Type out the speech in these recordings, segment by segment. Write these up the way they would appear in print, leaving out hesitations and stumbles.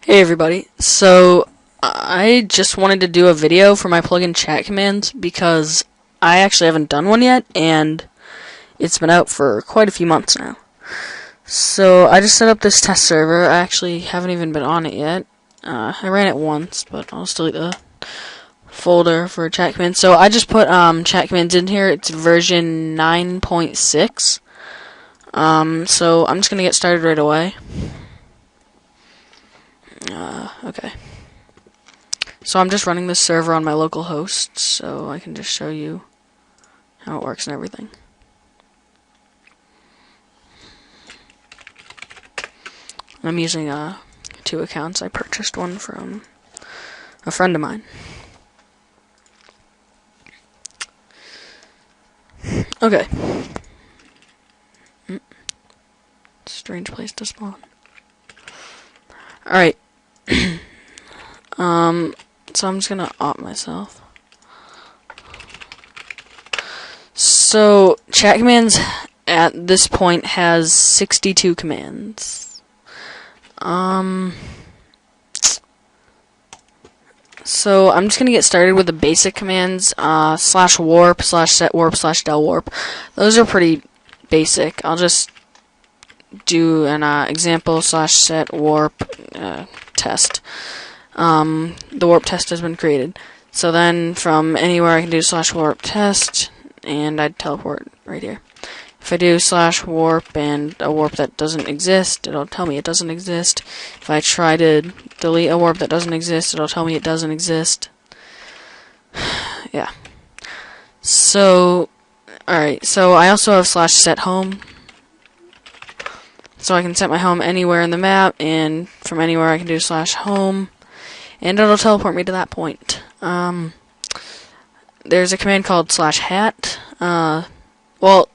Hey everybody, so I just wanted to do a video for my plugin ChatCommands because I actually haven't done one yet and it's been out for quite a few months now. So I just set up this test server. I actually haven't even been on it yet. I ran it once, but I'll just delete the folder for ChatCommands. So I just put ChatCommands in here. It's version 9.6. So I'm just going to get started right away. Okay. So I'm just running this server on my local host, so I can just show you how it works and everything. I'm using two accounts. I purchased one from a friend of mine. Okay. Strange place to spawn. Alright. So I'm just gonna opt myself. So ChatCommands at this point has 62 commands. So I'm just gonna get started with the basic commands. /warp, /setwarp, /delwarp. Those are pretty basic. I'll just do an example /setwarp test. The warp test has been created. So then from anywhere I can do /warp test, and I'd teleport right here. If I do /warp and a warp that doesn't exist, it'll tell me it doesn't exist. If I try to delete a warp that doesn't exist, it'll tell me it doesn't exist. Yeah. So, alright, so I also have /sethome. So I can set my home anywhere in the map, and from anywhere I can do /home, and it'll teleport me to that point. There's a command called /hat. Well,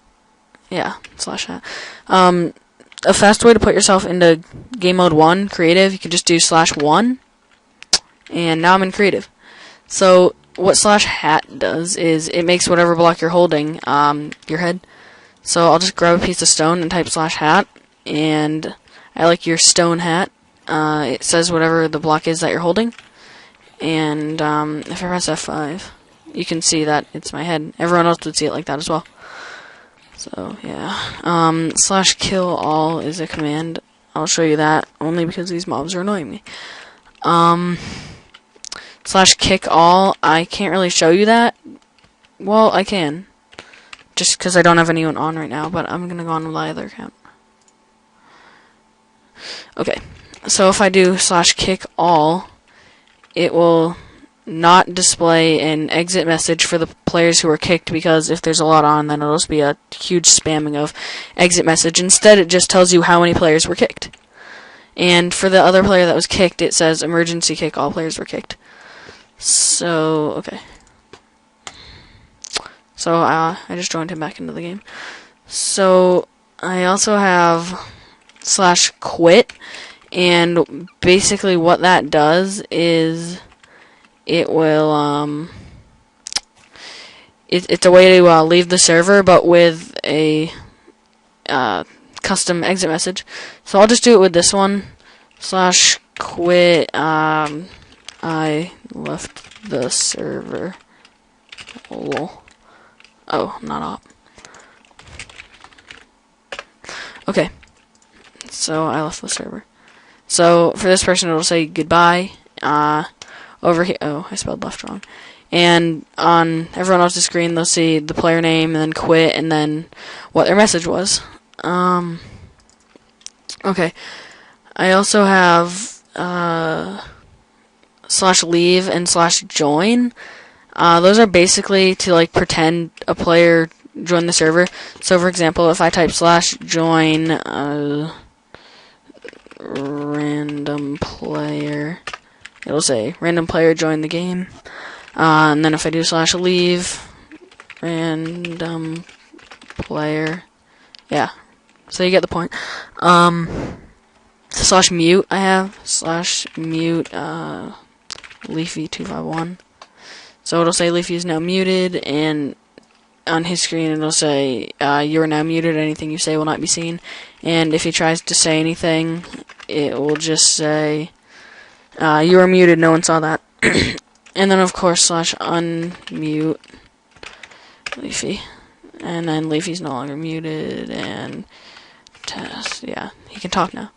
yeah, /hat. A fast way to put yourself into game mode 1, creative, you can just do /1, and now I'm in creative. So what /hat does is it makes whatever block you're holding your head. So I'll just grab a piece of stone and type /hat. And I like your stone hat. It says whatever the block is that you're holding. And if I press F5, you can see that it's my head. Everyone else would see it like that as well. So yeah. /kill all is a command. I'll show you that only because these mobs are annoying me. /kick all. I can't really show you that. Well, I can. Just because I don't have anyone on right now, but I'm gonna go on with my other account. Okay, so if I do /kick all, it will not display an exit message for the players who are kicked, because if there's a lot on, then it'll just be a huge spamming of exit message. Instead, it just tells you how many players were kicked. And for the other player that was kicked, it says emergency kick, all players were kicked. So, okay. So, I just joined him back into the game. So, I also have /quit, and basically what that does is it will it's a way to leave the server, but with a custom exit message. So I'll just do it with this one /quit. I left the server. Oh, I'm not op. Okay. So I left the server. So for this person, it'll say goodbye. Over here, oh, I spelled left wrong. And on everyone else's screen, they'll see the player name and then quit and then what their message was. Okay. I also have /leave and /join. Those are basically to like pretend a player joined the server. So for example, if I type /join random player, it'll say random player joined the game. And then if I do /leave random player, yeah, so you get the point. /mute, I have /mute Leafy251. So it'll say Leafy is now muted, and on his screen it'll say you are now muted, anything you say will not be seen. And if he tries to say anything, it will just say You were muted, no one saw that. And then, of course, slash unmute Leafy. And then Leafy's no longer muted, and test, yeah, he can talk now.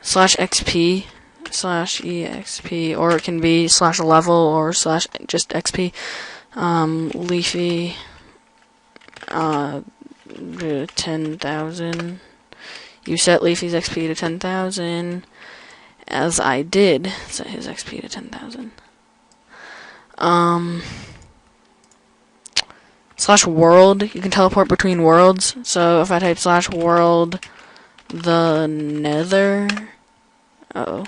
Slash XP, slash EXP, or it can be slash level, or slash just XP. Leafy, 10,000. You set Leafy's XP to 10,000, as I did set his XP to 10,000. Slash world, you can teleport between worlds. So if I type slash world the nether, uh-oh,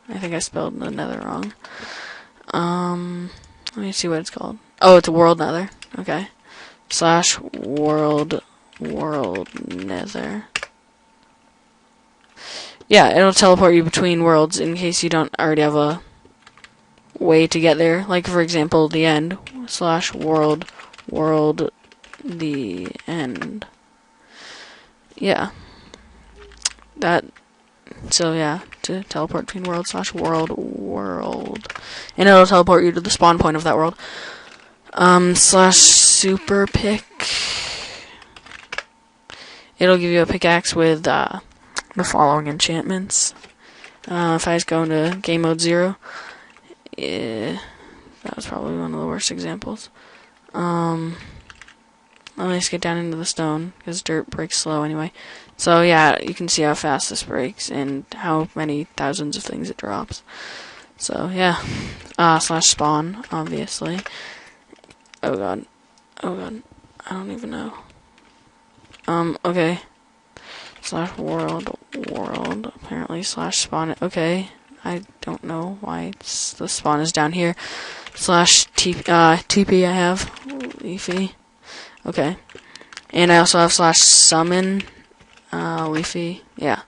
I think I spelled the nether wrong. Let me see what it's called. Oh, it's world nether. Okay. Slash world nether. Yeah, it'll teleport you between worlds in case you don't already have a way to get there. Like, for example, the end. Slash world the end. Yeah. So yeah, to teleport between worlds, slash world. And it'll teleport you to the spawn point of that world. Slash super pick. It'll give you a pickaxe with, the following enchantments. If I just go into game mode 0, that was probably one of the worst examples. Let me just get down into the stone, because dirt breaks slow anyway. So yeah, you can see how fast this breaks, and how many thousands of things it drops. So yeah, slash spawn, obviously. Oh god, I don't even know. Okay. Slash world, apparently, slash spawn, okay. I don't know why the spawn is down here. Slash TP I have, Leafy. Okay. And I also have slash summon, Leafy, yeah.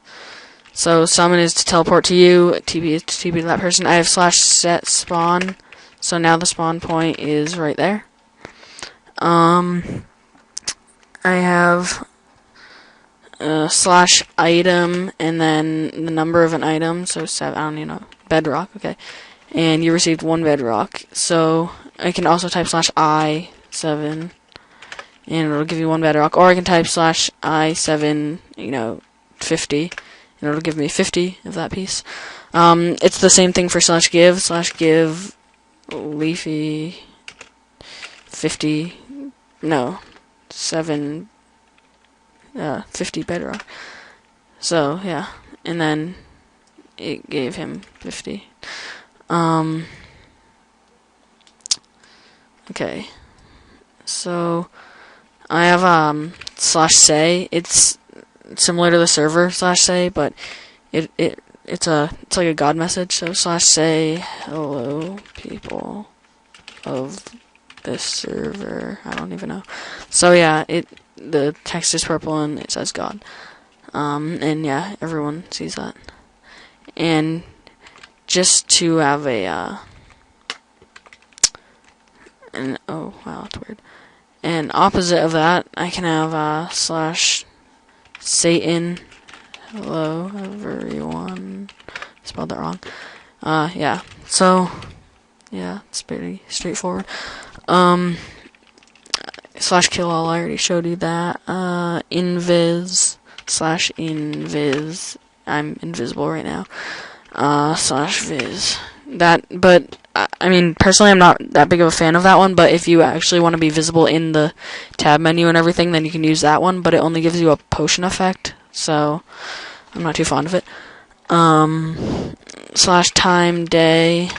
So summon is to teleport to you, TP is to TP to that person. I have slash set spawn, so now the spawn point is right there. I have slash item, and then the number of an item, so 7, I don't even know, bedrock, okay. And you received 1 bedrock, so I can also type slash I7, and it'll give you 1 bedrock, or I can type slash I7, 50, and it'll give me 50 of that piece. It's the same thing for slash give Leafy 50, no, 7, 50 bedrock. So, yeah, and then it gave him 50. Okay, so I have slash say. It's similar to the server slash say, but it's like a God message. So slash say, hello people of this server. I don't even know. So yeah, the text is purple and it says God. And yeah, everyone sees that. And just to have oh wow, that's weird. And opposite of that, I can have slash Satan. Hello everyone. Spelled that wrong. Yeah. So yeah, it's pretty straightforward. Slash kill all, I already showed you that. Invis slash invis. I'm invisible right now. Slash viz. But I mean, personally, I'm not that big of a fan of that one, but if you actually want to be visible in the tab menu and everything, then you can use that one, but it only gives you a potion effect, so I'm not too fond of it. Slash time day,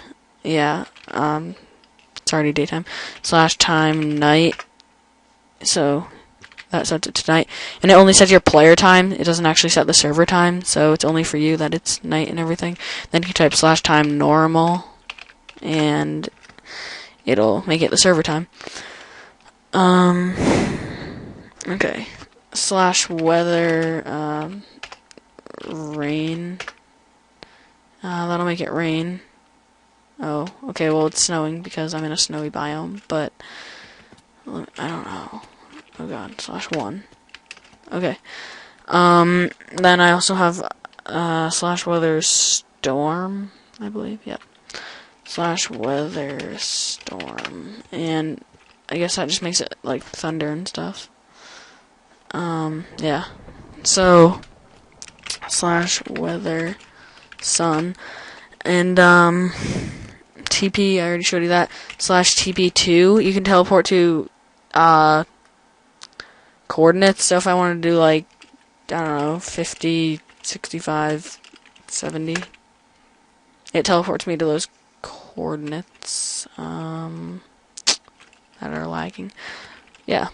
yeah, it's already daytime. Slash time night, so that sets it to night, and it only sets your player time, it doesn't actually set the server time, so it's only for you that it's night and everything. Then you type slash time normal, and it'll make it the server time. Okay. Slash weather, rain. That'll make it rain. Oh, okay, well it's snowing because I'm in a snowy biome, but I don't know. Oh god, slash 1. Okay. Then I also have slash weather storm, I believe. Yep. Slash weather storm, and I guess that just makes it like thunder and stuff. Yeah. So slash weather sun, and TP, I already showed you that. Slash TP2, you can teleport to coordinates. So if I want to do like, I don't know, 50, 65, 70, it teleports me to those coordinates that are lagging. Yeah.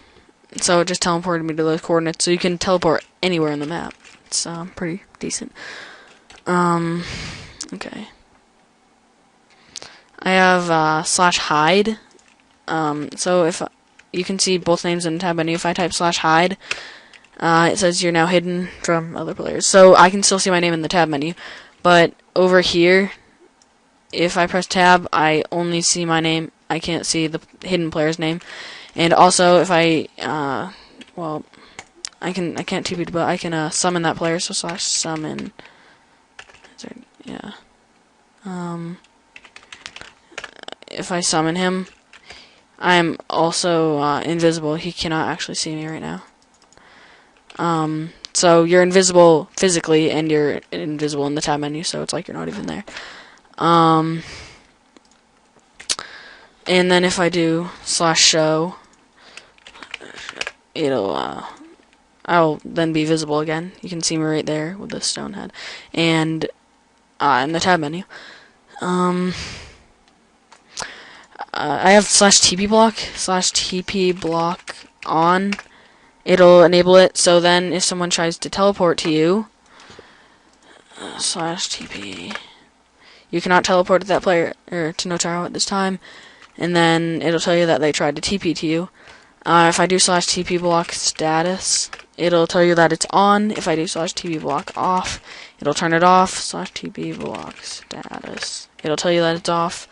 So it just teleported me to those coordinates. So you can teleport anywhere in the map. It's pretty decent. Okay. I have slash hide. So if you can see both names in the tab menu, if I type slash hide, it says you're now hidden from other players. So I can still see my name in the tab menu, but over here, if I press tab, I only see my name. I can't see the hidden player's name. And also, if I well, I can't TP, but I can summon that player. So slash summon. Yeah. If I summon him, I'm also invisible. He cannot actually see me right now. So you're invisible physically, and you're invisible in the tab menu. So it's like you're not even there. And then if I do slash show, it'll I'll then be visible again. You can see me right there with the stone head, and in the tab menu. I have slash TP block on. It'll enable it, so then if someone tries to teleport to you, slash TP, you cannot teleport to that player, or to Notaro at this time, and then it'll tell you that they tried to TP to you. If I do slash TP block status, it'll tell you that it's on. If I do slash TP block off, it'll turn it off. Slash TP block status, it'll tell you that it's off.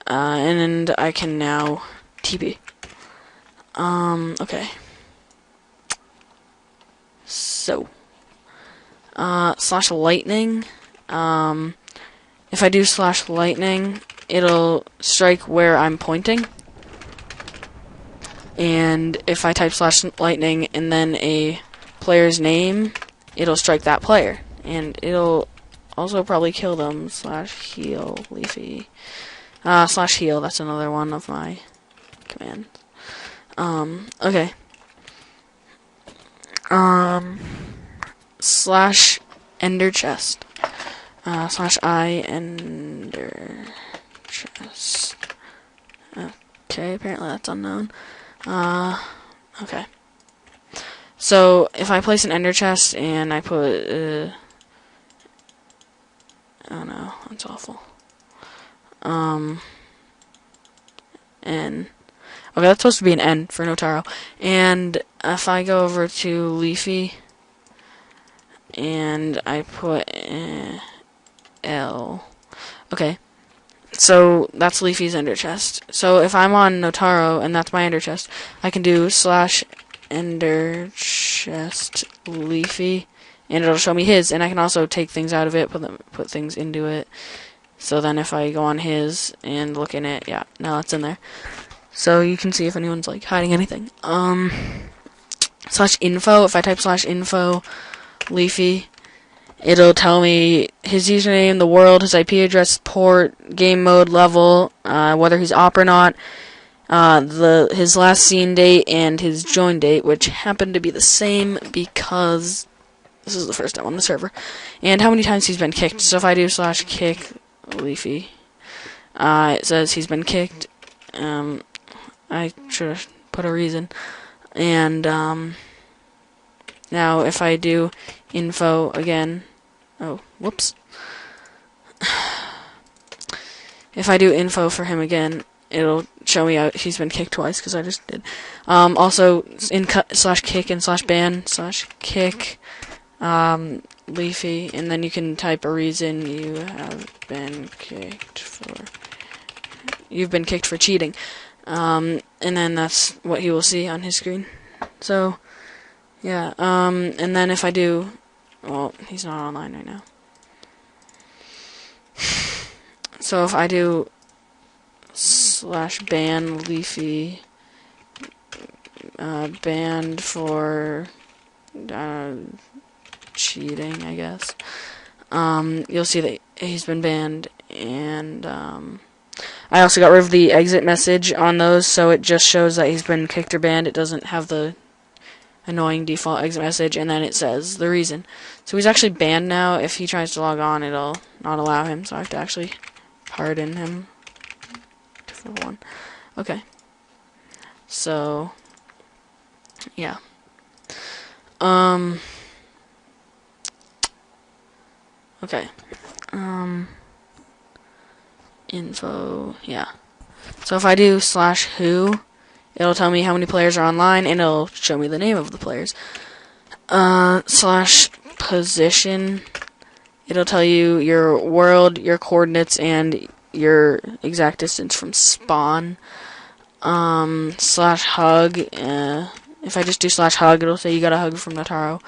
And I can now TP. Okay. So, slash lightning. If I do slash lightning, it'll strike where I'm pointing. And if I type slash lightning and then a player's name, it'll strike that player. And it'll also probably kill them. Slash heal Leafy. Slash heal, that's another one of my commands. Okay. Slash ender chest. Slash I ender chest. Okay, apparently that's unknown. Okay. So, if I place an ender chest and I put, oh no, that's awful. N. Okay, that's supposed to be an N for Notaro. And if I go over to Leafy and I put L. Okay. So that's Leafy's ender chest. So if I'm on Notaro and that's my ender chest, I can do slash ender chest Leafy, and it'll show me his. And I can also take things out of it, put things into it. So then if I go on his and look in it, yeah, now it's in there. So you can see if anyone's like hiding anything. Slash info, if I type slash info Leafy, it'll tell me his username, the world, his IP address, port, game mode, level, whether he's op or not, his last seen date, and his join date, which happen to be the same because this is the first time on the server, and how many times he's been kicked. So if I do slash kick Leafy, it says he's been kicked. I should have put a reason. And now if I do info again, oh, whoops. If I do info for him again, it'll show me out he's been kicked twice because I just did. Also in slash kick and slash ban slash kick Leafy, and then you can type a reason you've been kicked for cheating, and then that's what he will see on his screen. So Yeah, and then if I do, well, he's not online right now. So if I do /ban Leafy, banned for cheating, I guess, you'll see that he's been banned, and I also got rid of the exit message on those, so it just shows that he's been kicked or banned. It doesn't have the annoying default exit message, and then it says the reason. So he's actually banned now. If he tries to log on, it'll not allow him, so I have to actually pardon him. 241. Okay. So, yeah. Okay. Info, yeah. So if I do /who, it'll tell me how many players are online, and it'll show me the name of the players. /position, it'll tell you your world, your coordinates, and your exact distance from spawn. /hug, if I just do /hug, it'll say you got a hug from Notaro.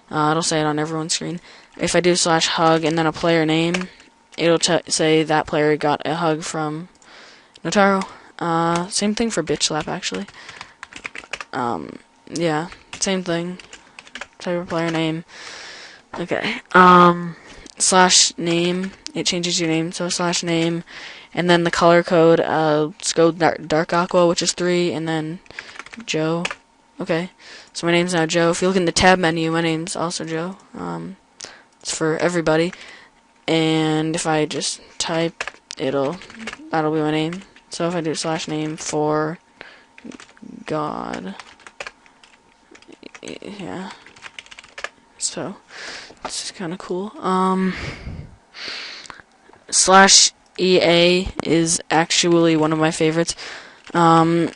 It'll say it on everyone's screen. If I do /hug and then a player name, it'll say that player got a hug from Notaro. Same thing for bitch slap, actually. Yeah, same thing. Type of player name. Okay. /name, it changes your name, so /name, and then the color code, let's go dark aqua, which is 3, and then Joe. Okay, so my name's now Joe. If you look in the tab menu, my name's also Joe. It's for everybody, and if I just type, that'll be my name. So if I do /name for God, yeah. So this is kind of cool. /EA is actually one of my favorites. /I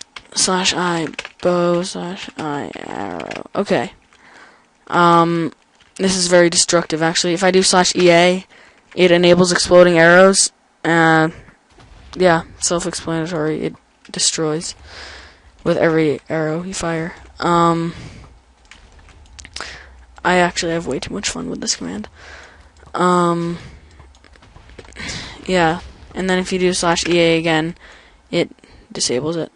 bow /I arrow. Okay. This is very destructive, actually. If I do /EA, it enables exploding arrows. Yeah, self-explanatory. It destroys with every arrow you fire. I actually have way too much fun with this command. Yeah, and then if you do /EA again, it disables it.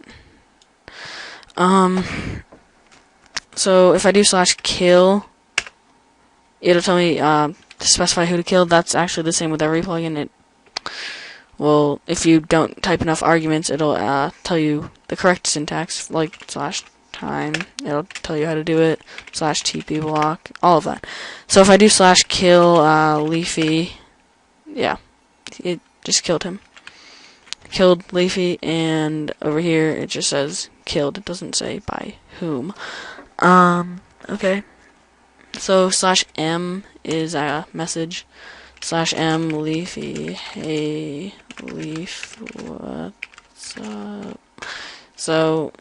So if I do /kill, it'll tell me to specify who to kill. That's actually the same with every plugin. Well, if you don't type enough arguments, it'll tell you the correct syntax, like /time. It'll tell you how to do it. /TP block, all of that. So if I do /kill Leafy, yeah, it just killed him. Killed Leafy, and over here it just says killed. It doesn't say by whom. Okay. So /m is a message. /m Leafy, hey Leaf, what's up? So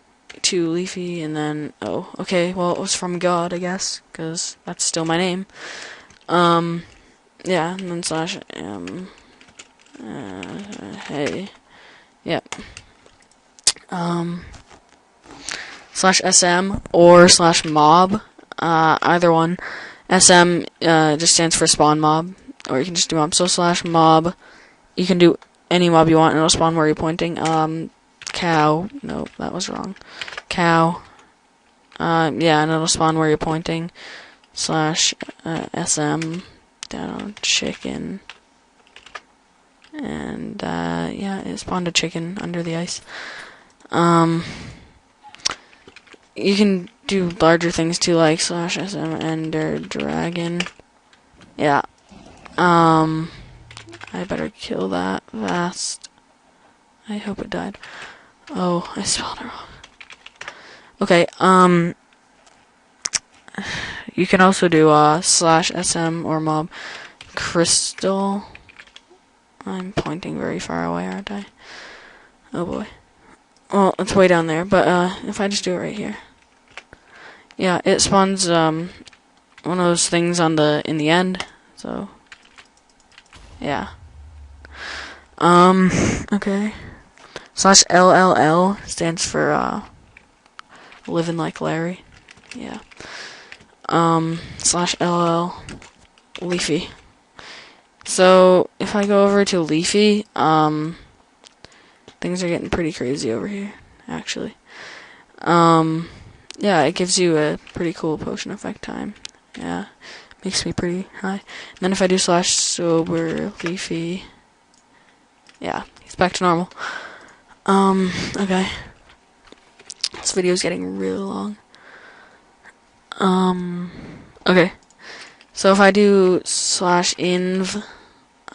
to Leafy, and then okay, well it was from God, I guess, because that's still my name. Yeah, and then /m, hey, yep. /SM or /mob, either one. SM just stands for spawn mob, or you can just do mob. So /mob, you can do any mob you want, and it'll spawn where you're pointing. Cow, nope, that was wrong. Cow, yeah, and it'll spawn where you're pointing. /SM, down chicken, and yeah, it spawned a chicken under the ice. You can do larger things too, like /SM ender dragon. Yeah. I better kill that fast. I hope it died. Oh, I spelled it wrong. Okay, you can also do /SM or mob crystal. I'm pointing very far away, aren't I? Oh boy. Well, it's way down there, but if I just do it right here. Yeah, it spawns one of those things in the end. So yeah. Okay. /LLL stands for living like Larry. Yeah. slash LL Leafy. So if I go over to Leafy, things are getting pretty crazy over here, actually. Yeah, it gives you a pretty cool potion effect time. Yeah, makes me pretty high. And then if I do slash sober Leafy, yeah, he's back to normal. Okay. This video is getting really long. Okay. So if I do slash inv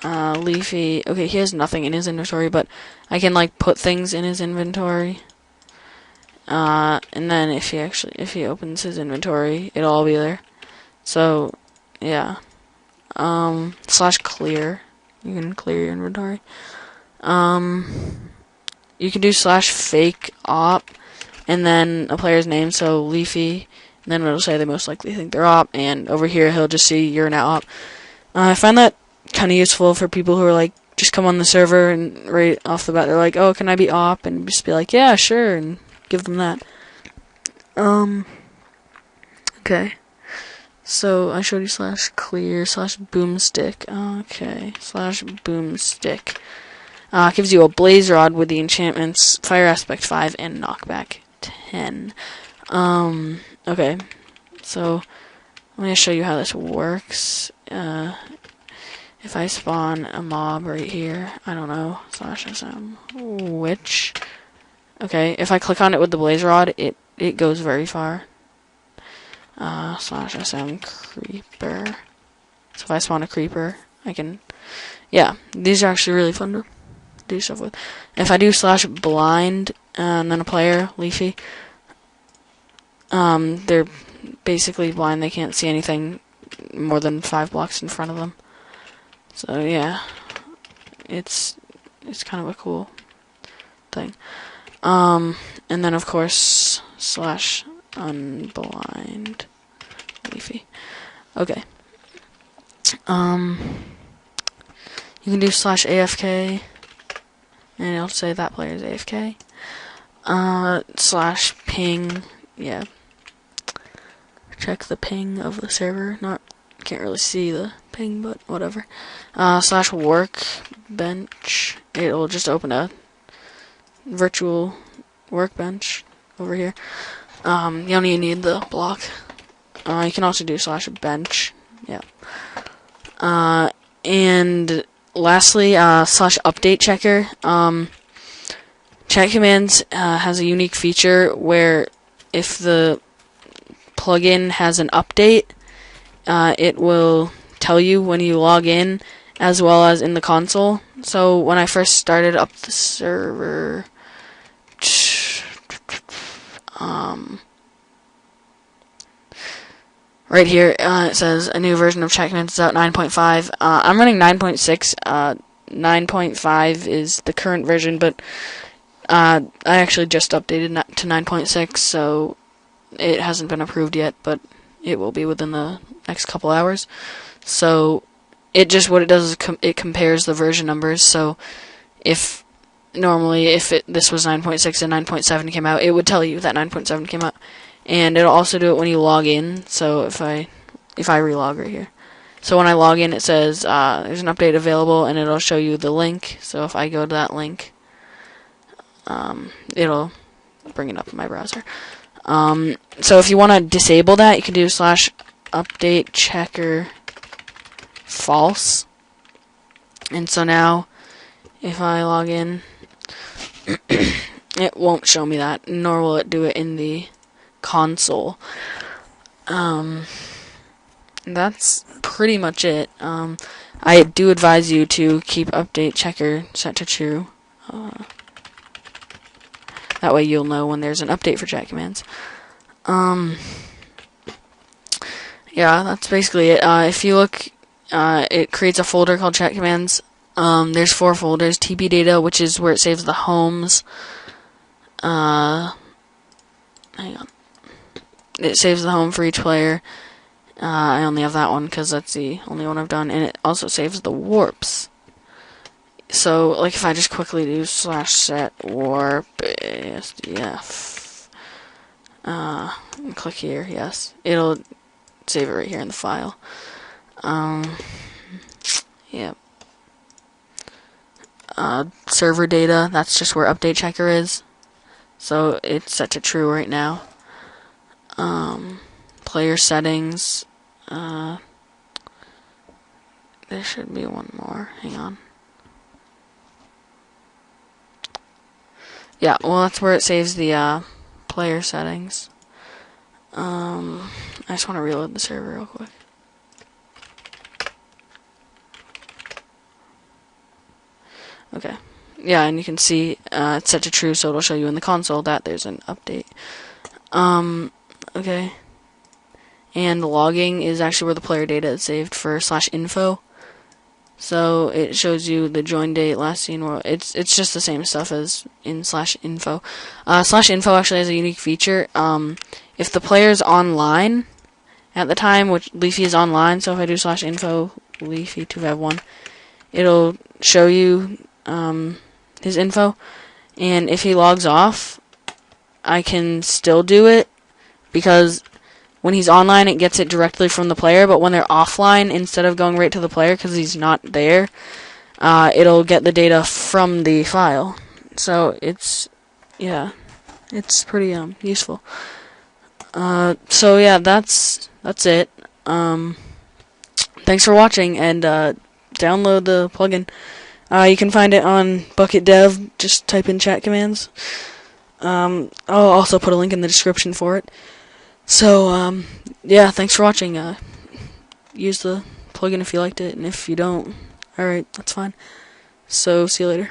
Leafy, okay, he has nothing in his inventory, but I can like put things in his inventory. And then if he opens his inventory, it'll all be there. So yeah. Slash clear. You can clear your inventory. You can do slash fake op and then a player's name, so Leafy, and then it'll say they most likely think they're op, and over here he'll just see you're now op. I find that kind of useful for people who are like, just come on the server and right off the bat they're like, oh, can I be op? And just be like, yeah, sure, and give them that. Okay. So I showed you slash clear, slash boomstick. Okay, slash boomstick. Gives you a blaze rod with the enchantments fire aspect 5 and knockback 10. Okay. So let me show you how this works. If I spawn a mob right here, I don't know, slash SM witch. Okay, if I click on it with the blaze rod, it goes very far. Slash SM creeper. So if I spawn a creeper, I can, yeah, these are actually really fun to do stuff with. If I do slash blind and then a player, Leafy, they're basically blind, they can't see anything more than 5 blocks in front of them. So yeah, it's kind of a cool thing. And then of course slash unblind Leafy. Okay. You can do slash AFK, and it'll say that player is AFK. Slash ping, yeah. Check the ping of the server. Can't really see the ping, but whatever. Slash workbench. It'll just open a virtual workbench over here. You only need the block. You can also do slash bench. Yeah. And lastly, slash update checker. ChatCommands has a unique feature where if the plugin has an update, it will tell you when you log in, as well as in the console. So when I first started up the server, right here, it says a new version of ChatCommands is out, 9.5. I'm running 9.6. 9.5 is the current version, but I actually just updated to 9.6, so it hasn't been approved yet, but it will be within the next couple hours. So what it does is it compares the version numbers. So if this was 9.6 and 9.7 came out, it would tell you that 9.7 came out. And it'll also do it when you log in. So if I relog right here, so when I log in, it says there's an update available, and it'll show you the link. So if I go to that link, it'll bring it up in my browser. So if you want to disable that, you can do slash update checker false. And so now, if I log in, it won't show me that, nor will it do it in the console. That's pretty much it. I do advise you to keep update checker set to true. That way you'll know when there's an update for ChatCommands. Yeah, that's basically it. If you look, it creates a folder called ChatCommands. There's 4 folders. TP data, which is where it saves the homes. Hang on. It saves the home for each player. I only have that one because that's the only one I've done. And it also saves the warps. So, like, if I just quickly do slash set warp SDF, and click here, yes, it'll save it right here in the file. Yeah. Server data, that's just where update checker is. So it's set to true right now. Player settings, there should be one more, hang on. Yeah, well that's where it saves the player settings. I just want to reload the server real quick. Okay. Yeah, and you can see it's set to true, so it'll show you in the console that there's an update. Okay. And the logging is actually where the player data is saved for /info. So it shows you the join date, last seen. It's just the same stuff as in /info. /info actually has a unique feature. If the player's online at the time, which Leafy is online, so if I do /info Leafy251, it'll show you his info, and if he logs off, I can still do it, because when he's online it gets it directly from the player, but when they're offline, instead of going right to the player because he's not there, it'll get the data from the file. So it's pretty useful. So yeah, that's it. Thanks for watching, and download the plugin. You can find it on Bukkitdev. Just type in ChatCommands. I'll also put a link in the description for it. So, yeah, thanks for watching. Use the plugin if you liked it, and if you don't, alright, that's fine. So, see you later.